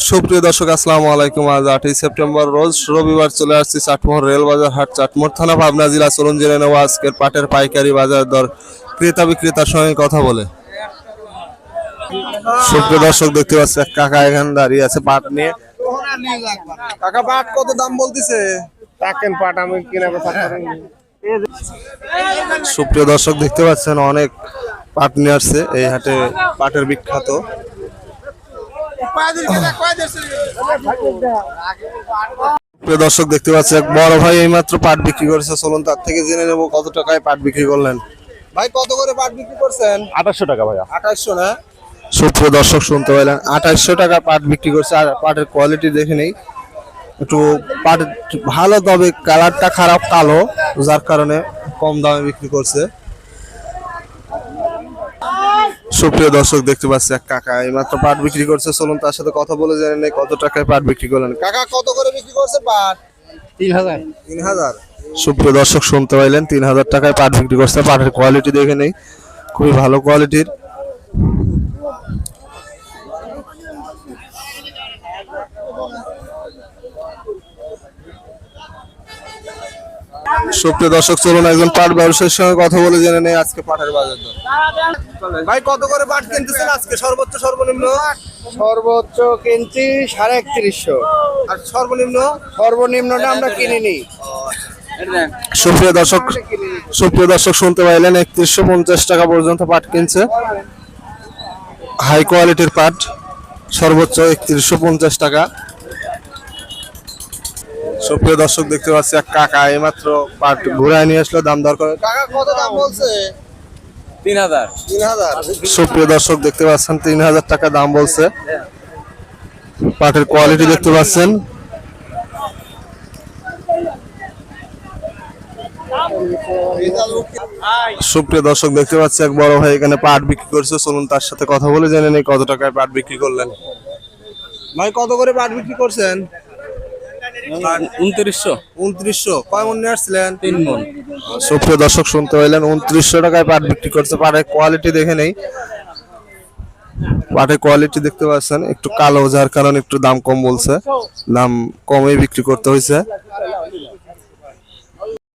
সুপ্রিয় দর্শক আসসালামু আলাইকুম। আজ 8ই সেপ্টেম্বর রোজ রবিবার চলে আসছি চাটমোহর রেলবাজার হাট, চাটমোহর থানা, পাবনা জেলা। চলুন জেনে নেব আজকের পাটের পাইকারি বাজার দর, ক্রেতা বিক্রেতার সঙ্গে কথা বলে। সুপ্রিয় দর্শক দেখতে পাচ্ছি এক কাকা এখানে দাঁড়িয়ে আছে পাট নিয়ে। কাকা পাট কত দাম বলতেছে? পাট আমি কিনা কথা সুপ্রিয় দর্শক দেখতে পাচ্ছেন অনেক পাট নিয়ে আসছে এই হাটে, পাটের বিখ্যাত। প্রিয় দর্শক দেখতে পাচ্ছি এক বড় ভাই এইমাত্র পাট বিক্রি করেছে, চলুন তার থেকে জেনে নেবো কত টাকায় পাট বিক্রি করলেন। ভাই কত করে পাট বিক্রি করছেন? 2800 টাকা ভাইয়া। 2800 না? সুপ্রিয় দর্শক শুনতে পাইলেন, 2800 টাকা পাট বিক্রি করছে। আর পাটের কোয়ালিটি দেখে নেই, একটু পাট ভালো, তবে কালারটা খারাপ, কালো, যার কারণে কম দামে বিক্রি করছে। সুপ্রিয় দর্শক দেখতে পাচ্ছি এক কাকা এইমাত্র পাট বিক্রি করছে, চলুন তার সাথে কথা বলে জেনে নেই কত টাকায় পাট বিক্রি করলেন। কাকা কত করে বিক্রি করছে পাট? 3000। 3000। সুপ্রিয় দর্শক শুনতে পাইলেন, 3000 টাকায় পাট বিক্রি করছে। পাটের কোয়ালিটি দেখে নেই, খুবই ভালো কোয়ালিটির। সুপ্রিয় দর্শক চলুন একজন পাট ব্যবসায়ীর সঙ্গে কথা বলে জেনে নেই আজকে পাটের বাজার দর। ভাই কত করে পাট কিনতেছেন আজকে? সর্বোচ্চ সর্বনিম্ন? সর্বোচ্চ কিনছি 3150। আর সর্বনিম্ন? সর্বনিম্নটা আমরা কিনিনি। সুপ্রিয় দর্শক শুনতে পাইলেন, 3150 টাকা পর্যন্ত পাট কিনছে। হাই কোয়ালিটির পাট, সর্বোচ্চ 3150 টাকা। সুপ্রিয় দর্শক দেখতে পাচ্ছি এক কাকা এইমাত্র পাট ঘুরায় নিয়ে আসলো, দাম দর করে। কাকা কত দাম বলছে? 3000। 3000। সুপ্রিয় দর্শক দেখতে পাচ্ছেন 3000 টাকা দাম বলছে। পাটের কোয়ালিটি দেখতে পাচ্ছেন। সুপ্রিয় দর্শক দেখতে পাচ্ছি এক বড় ভাই এখানে পাট বিক্রি করছে, চলুন তার সাথে কথা বলে জেনে নেই কত টাকায় পাট বিক্রি করলেন। ভাই কত করে পাট বিক্রি করছেন? 2900। 2900। কয় মন নিয়ে আসছিলেন? 3 মণ। সুপ্রিয় দর্শক শুনতে পাইলেন, 2900 টাকায় পাট বিক্রি করছে। পাটের কোয়ালিটি দেখে নেই, পাটের কোয়ালিটি দেখতে পাচ্ছেন একটু কালো, যার কারণে একটু দাম কম বলছে, দাম কমে বিক্রি করতে হয়েছে।